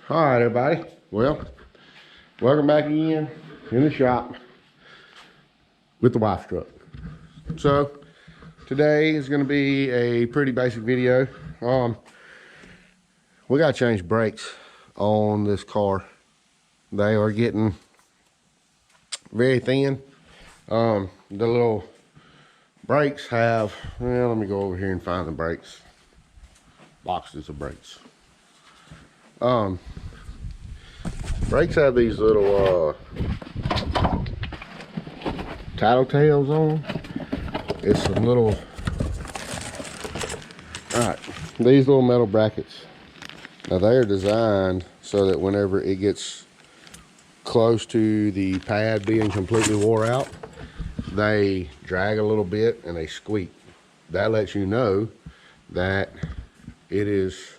All right, everybody. Well, welcome back again in the shop with the wife's truck. So today is going to be a pretty basic video. We got to change brakes on this car. They are getting very thin. The little brakes have, well, let me go over here and find the brakes. Boxes of brakes. Brakes have these little tattletales on. It's some little, alright, these little metal brackets. Now they are designed so that whenever it gets close to the pad being completely wore out, they drag a little bit and they squeak. That lets you know that it is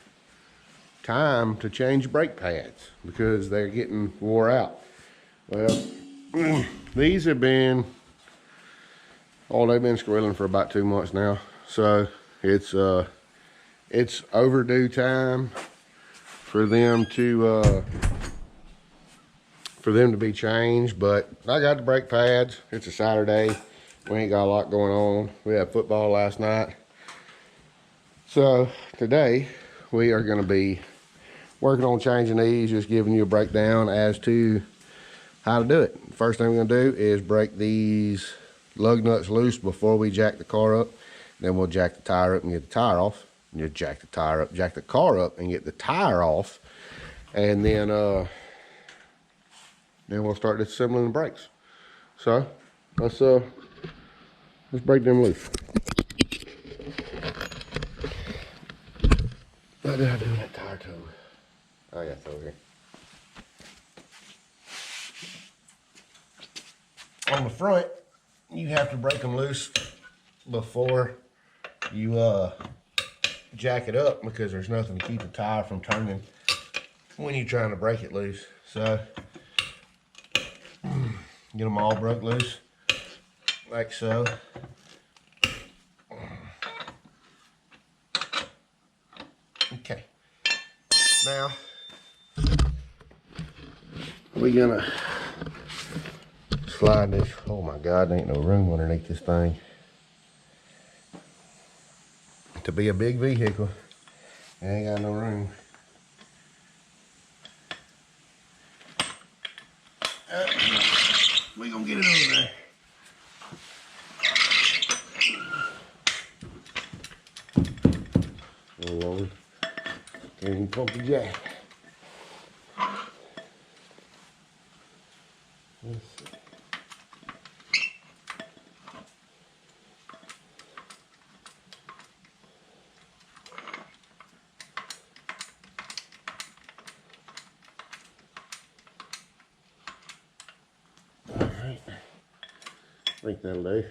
time to change brake pads because they're getting wore out. Well, these have been, they've been squealing for about 2 months now. So it's overdue time for them to be changed. But I got the brake pads. It's a Saturday. We ain't got a lot going on. We had football last night. So today we are going to be working on changing these, just giving you a breakdown as to how to do it. First thing we're going to do is break these lug nuts loose before we jack the car up. Then we'll jack the tire up and get the tire off. And just jack the tire up, jack the car up and get the tire off. And then we'll start disassembling the brakes. So let's break them loose. What did I do with that tire toe? Oh yeah, it's over here. On the front, you have to break them loose before you jack it up because there's nothing to keep the tire from turning when you're trying to break it loose. So get them all broke loose like so. Okay, now we're gonna slide this. Oh my God, there ain't no room underneath this thing. To be a big vehicle, it ain't got no room. We gonna get it over there. Oh Lord, can't even pump the jack. Let's see. All right, I think that'll do.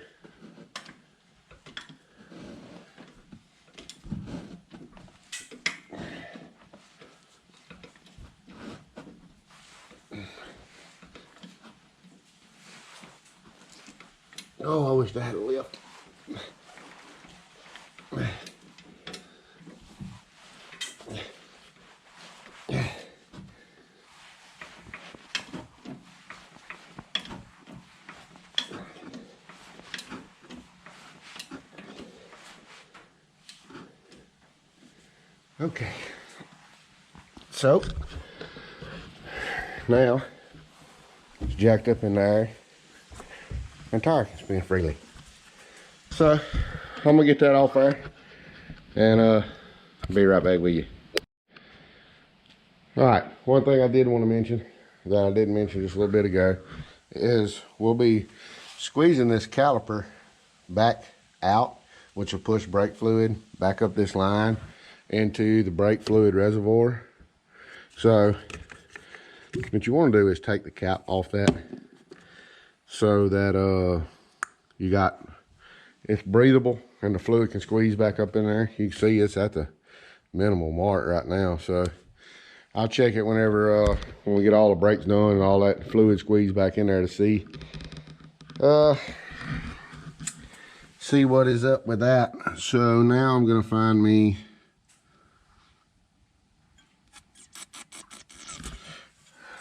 Oh, I wish I had a lift. Okay, so now it's jacked up in there and tire can spin freely. So I'm gonna get that off there and be right back with you. All right, one thing I did want to mention that I didn't mention just a little bit ago is we'll be squeezing this caliper back out, which will push brake fluid back up this line into the brake fluid reservoir. So what you want to do is take the cap off that so that it's breathable and the fluid can squeeze back up in there. You can see it's at the minimal mark right now. So I'll check it whenever when we get all the brakes done and all that fluid squeeze back in there to see what is up with that. So now I'm gonna find me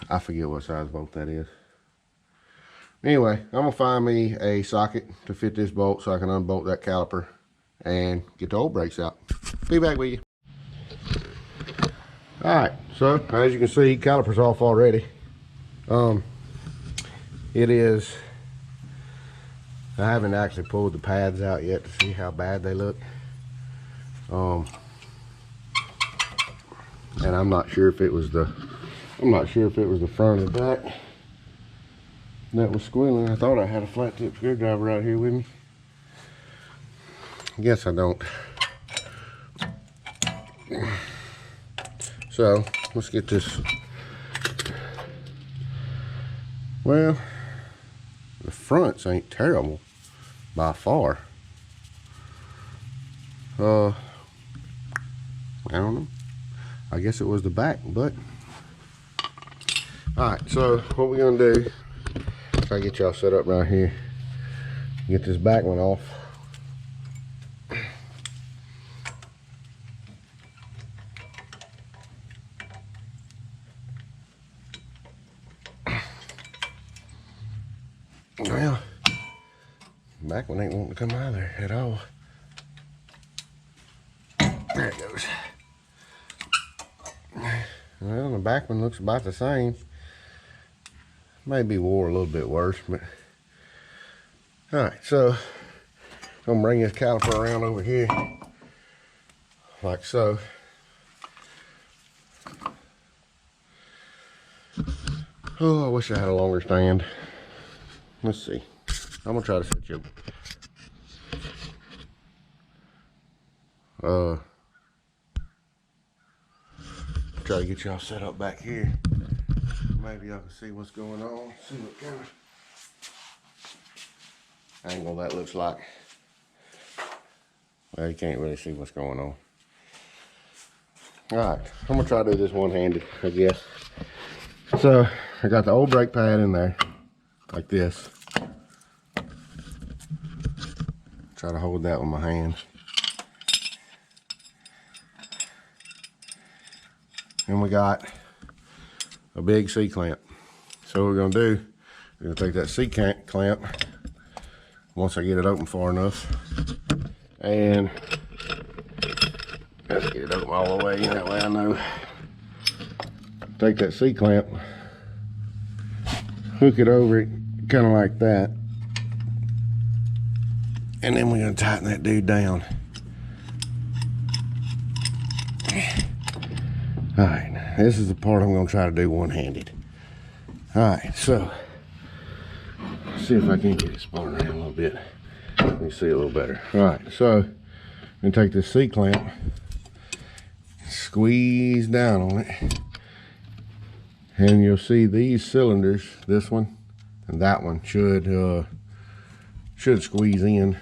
I forget what size bolt that is. Anyway, I'm gonna find me a socket to fit this bolt so I can unbolt that caliper and get the old brakes out. Be back with you. Alright, so as you can see, caliper's off already. It is, I haven't actually pulled the pads out yet to see how bad they look. And I'm not sure if it was the front or the back that was squealing. I thought I had a flat tip screwdriver out here with me. I guess I don't. So let's get this. Well, the fronts ain't terrible by far. I don't know. I guess it was the back, but all right. So what we're gonna do? Try to get y'all set up right here. Get this back one off. Well, back one ain't wanting to come out of there at all. There it goes. Well, the back one looks about the same. Maybe wore a little bit worse, but all right. So I'm gonna bring this caliper around over here, like so. Oh, I wish I had a longer stand. Let's see. I'm gonna try to set you. Try to get y'all set up back here. Maybe y'all can see what's going on. See what kind of angle that looks like. Well, you can't really see what's going on. All right, I'm gonna try to do this one-handed, I guess. So I got the old brake pad in there, like this. Try to hold that with my hands. And we got a big C-clamp. So what we're gonna do, we're gonna take that C-clamp, once I get it open far enough, and let's get it open all the way, that way I know. Take that C-clamp, hook it over it, kind of like that, and then we're gonna tighten that dude down. All right, this is the part I'm gonna try to do one-handed. All right, so let's see if I can get it spun around a little bit. Let me see a little better. All right, so I'm gonna take this C-clamp, squeeze down on it, and you'll see these cylinders, this one and that one, should squeeze in.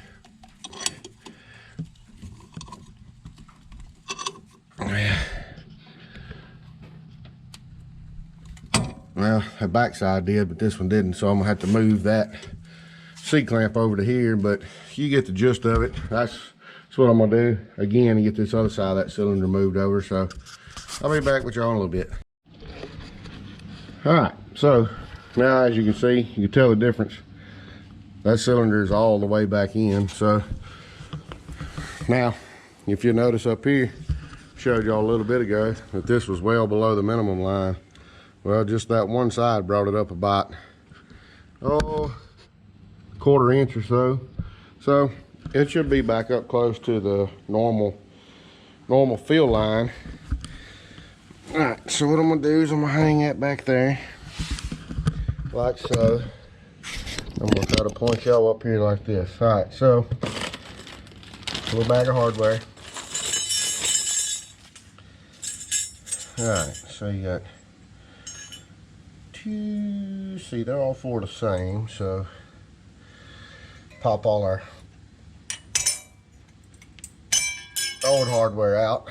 Well, the backside did, but this one didn't, so I'm gonna have to move that C-clamp over to here, but you get the gist of it. That's what I'm gonna do again to get this other side of that cylinder moved over. So I'll be back with y'all in a little bit. All right, so now as you can see, you can tell the difference. That cylinder is all the way back in. So now, if you notice up here, showed y'all a little bit ago that this was well below the minimum line. Well, just that one side brought it up about, oh, quarter inch or so. So it should be back up close to the normal fill line. All right, so what I'm gonna do is I'm gonna hang that back there, like so. I'm gonna try to point y'all up here like this. All right, so a little bag of hardware. All right, so you got two, see, they're all four the same, so pop all our old hardware out.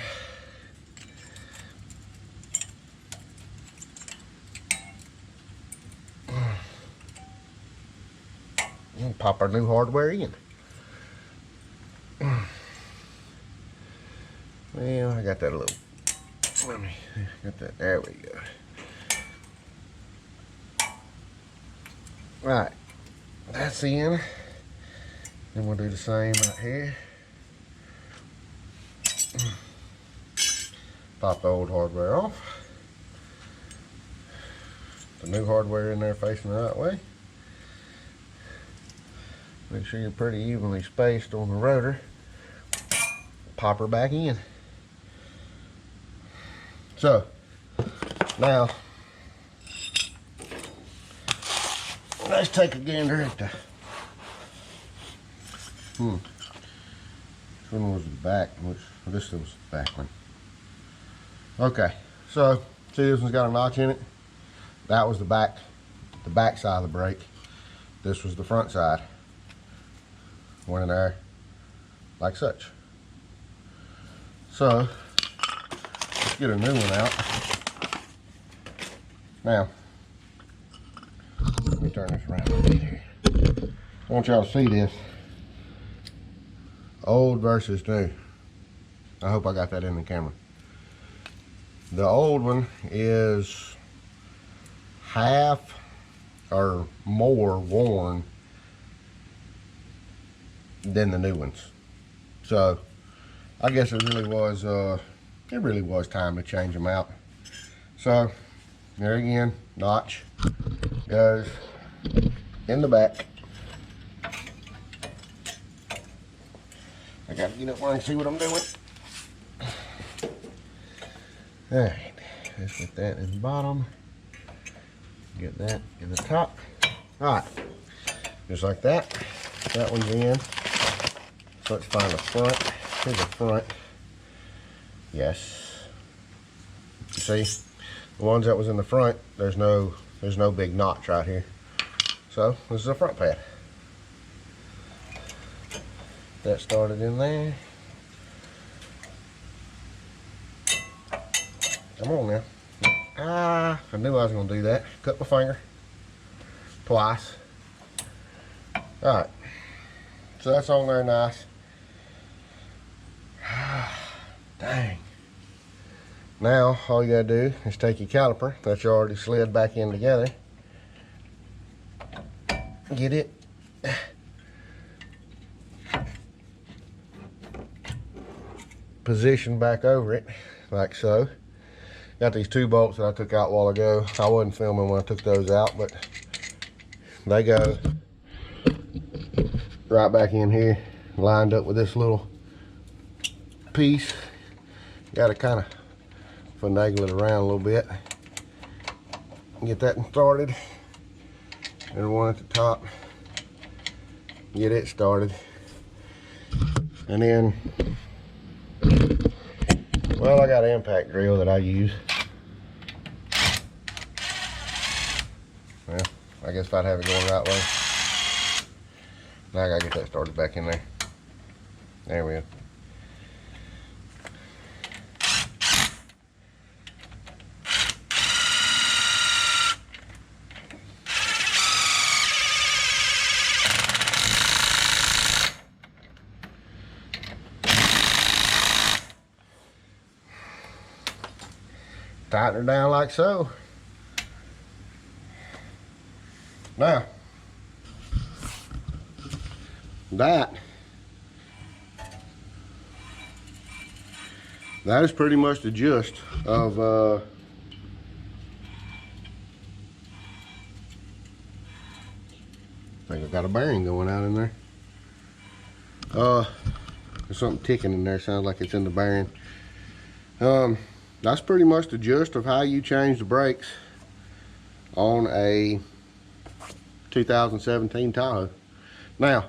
And pop our new hardware in. Well, I got that a little, let me, got that, there we go. Right, that's in. Then we'll do the same right here. Pop the old hardware off. The new hardware in there facing the right way. Make sure you're pretty evenly spaced on the rotor. Pop her back in. So, now, let's take a gander at the, which one was the back? This was the back one. Okay, so, see this one's got a notch in it? That was the back side of the brake. This was the front side. Went in there like such. So, let's get a new one out. Now, let me turn this around a bit here. I want y'all to see this. Old versus new. I hope I got that in the camera. The old one is half or more worn than the new ones. So I guess it really was time to change them out. So there again, notch goes in the back. I gotta get up where I can see what I'm doing. Alright, let's get that in the bottom. Get that in the top. Alright, just like that. That one's in. So let's find the front. Here's the front. Yes. You see, the ones that was in the front, there's no big notch right here. So this is a front pad. That started in there. Come on now. I knew I was gonna do that. Cut my finger twice. Alright. So that's on there nice. Dang. Now all you gotta do is take your caliper that you already slid back in together. Get it positioned back over it like so. Got these 2 bolts that I took out a while ago. I wasn't filming when I took those out, but they go right back in here, lined up with this little piece. Got to kind of finagle it around a little bit. Get that started. And one at the top. Get it started. And then, well, I got an impact drill that I use. Well, I guess if I'd have it going the right way. Now I gotta get that started back in there. There we go. Tighten her down like so. Now, that is pretty much the gist of I think I got a bearing going out in there. There's something ticking in there, sounds like it's in the bearing. That's pretty much the gist of how you change the brakes on a 2017 Tahoe. Now,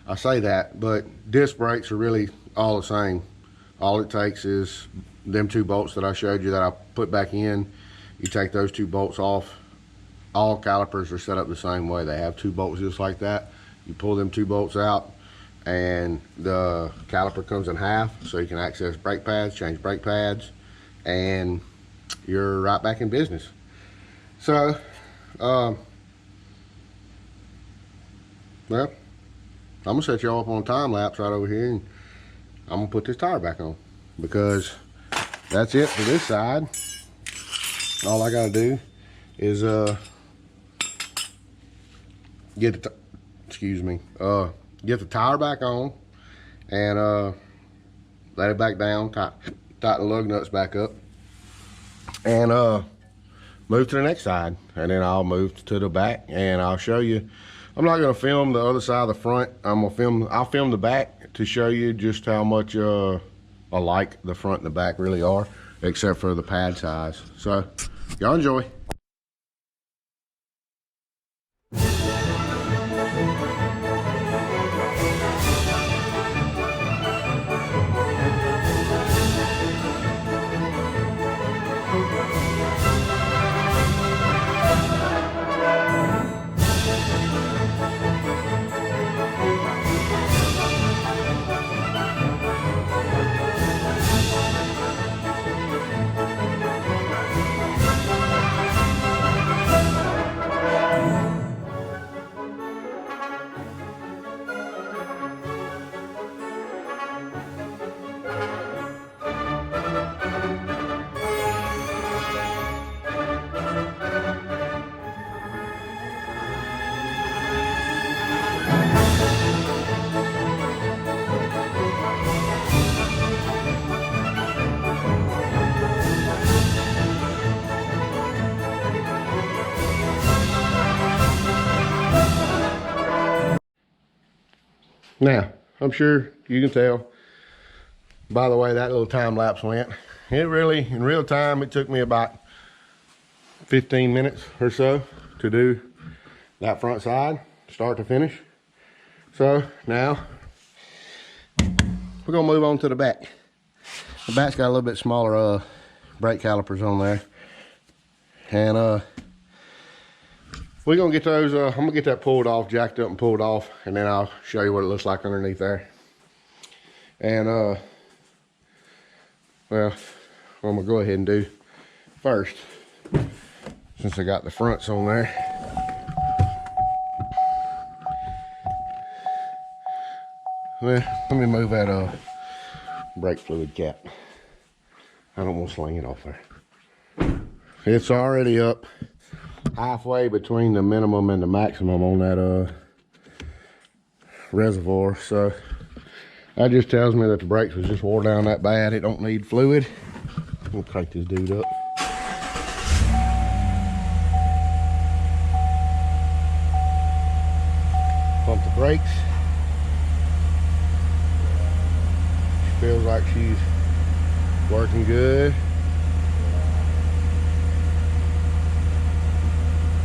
I say that, but disc brakes are really all the same. All it takes is them 2 bolts that I showed you that I put back in. You take those 2 bolts off. All calipers are set up the same way. They have 2 bolts just like that. You pull them 2 bolts out and the caliper comes in half, so you can access brake pads, change brake pads, and you're right back in business. So, well, I'm gonna set y'all up on a time lapse right over here, and I'm gonna put this tire back on, because that's it for this side. All I gotta do is get the, excuse me, get the tire back on and let it back down, tighten the lug nuts back up, and move to the next side. And then I'll move to the back and I'll show you. I'm not gonna film the other side of the front. I'll film the back to show you just how much alike the front and the back really are, except for the pad size. So y'all enjoy. Now, I'm sure you can tell by the way that little time lapse went. It really, in real time, it took me about 15 minutes or so to do that front side, start to finish. So now, we're gonna move on to the back. The back's got a little bit smaller brake calipers on there. And we're gonna get those, I'm gonna get that pulled off, jacked up and pulled off, and then I'll show you what it looks like underneath there. And well, what I'm gonna go ahead and do first, since I got the fronts on there. Well, let me move that brake fluid cap. I don't want to sling it off there. It's already up halfway between the minimum and the maximum on that reservoir, so that just tells me that the brakes was just wore down that bad. It don't need fluid. We'll crank this dude up. Pump the brakes. She feels like she's working good.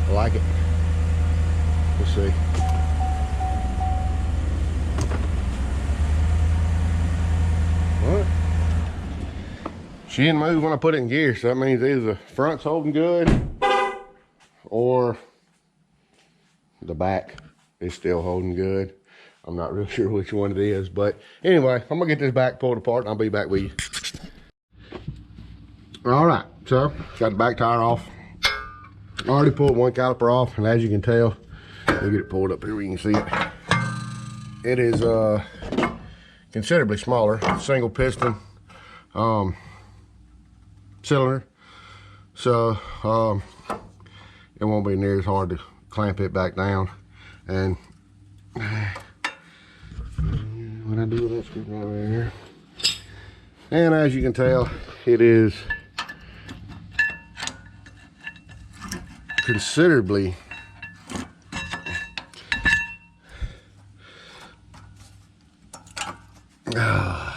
I like it. Let's see. What? She didn't move when I put it in gear, so that means either the front's holding good or the back is still holding good. I'm not real sure which one it is, but anyway, I'm gonna get this back pulled apart and I'll be back with you. All right, so got the back tire off. I already pulled one caliper off, and as you can tell, we'll get it pulled up here where you can see it. It is considerably smaller, single piston cylinder, so it won't be near as hard to clamp it back down. And what I do with that screwdriver here, and as you can tell, it is considerably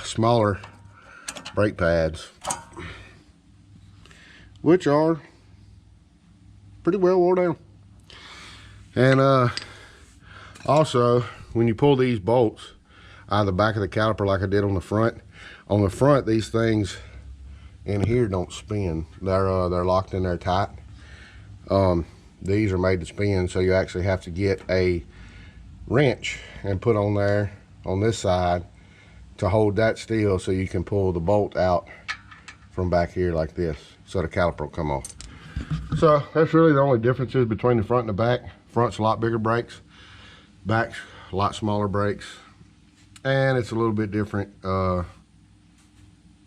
smaller brake pads, which are pretty well wore down. And also, when you pull these bolts out of the back of the caliper like I did on the front, these things in here don't spin. They're locked in there tight. These are made to spin, so you actually have to get a wrench and put on there on this side to hold that still, so you can pull the bolt out from back here like this, so the caliper will come off. So that's really the only differences between the front and the back. Front's a lot bigger brakes, back's a lot smaller brakes, and it's a little bit different to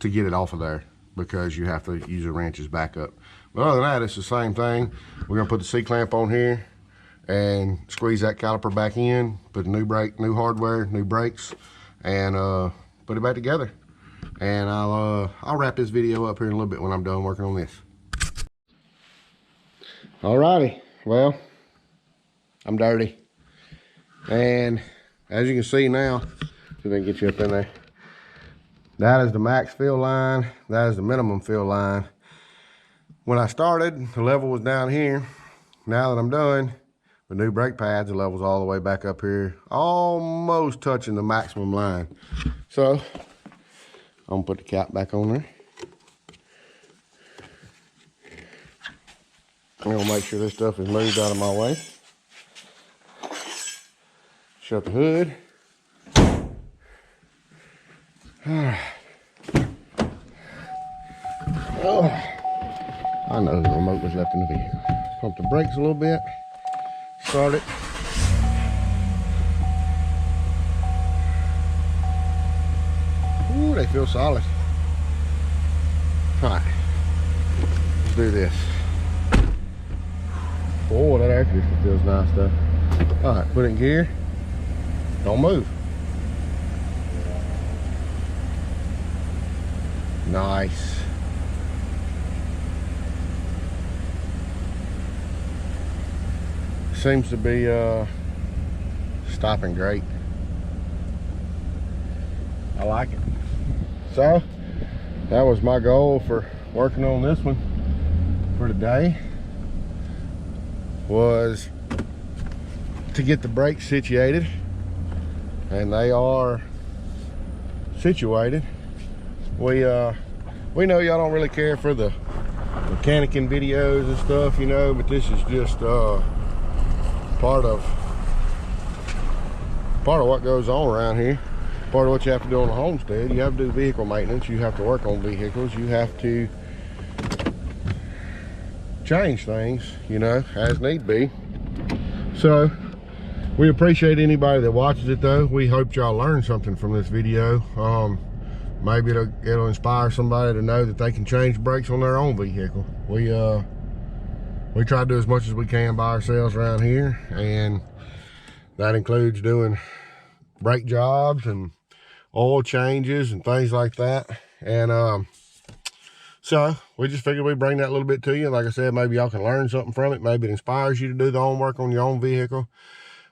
get it off of there because you have to use the wrenches back up. But other than that, it's the same thing. We're gonna put the C-clamp on here, and squeeze that caliper back in, put a new brake, new hardware, new brakes, and put it back together. And I'll wrap this video up here in a little bit when I'm done working on this. Alrighty, well, I'm dirty. And as you can see now, see if I can get you up in there. That is the max fill line. That is the minimum fill line. When I started, the level was down here. Now that I'm done with new brake pads, the level's all the way back up here, almost touching the maximum line. So I'm gonna put the cap back on there. I'm gonna make sure this stuff is moved out of my way. Shut the hood. Oh, I know the remote was left in the vehicle. Pump the brakes a little bit. Start it. Ooh, they feel solid. All right, let's do this. Oh, that air conditioner feels nice though. All right, put it in gear. Don't move. Nice. Seems to be stopping great. I like it. So that was my goal for working on this one for today, was to get the brakes situated, and they are situated. We know y'all don't really care for the mechanicking videos and stuff, you know, but this is just part of what goes on around here. Part of what you have to do on the homestead. You have to do vehicle maintenance. You have to work on vehicles. You have to change things, you know, as need be. So we appreciate anybody that watches it though. We hope y'all learned something from this video. Maybe it'll inspire somebody to know that they can change brakes on their own vehicle. We try to do as much as we can by ourselves around here, and that includes doing brake jobs and oil changes and things like that. And so we just figured we'd bring that a little bit to you. Like I said, maybe y'all can learn something from it. Maybe it inspires you to do the own work on your own vehicle.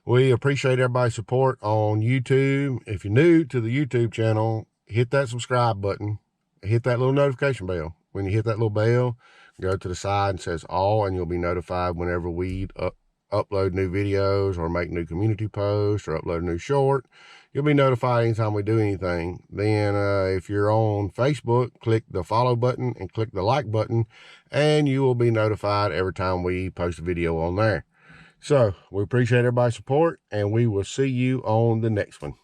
We appreciate everybody's support on YouTube. If you're new to the YouTube channel, hit that subscribe button, hit that little notification bell. When you hit that little bell, go to the side and says all, and you'll be notified whenever we upload new videos or make new community posts or upload a new short. You'll be notified anytime we do anything. Then if you're on Facebook, click the follow button and click the like button, and you will be notified every time we post a video on there. So we appreciate everybody's support, and we will see you on the next one.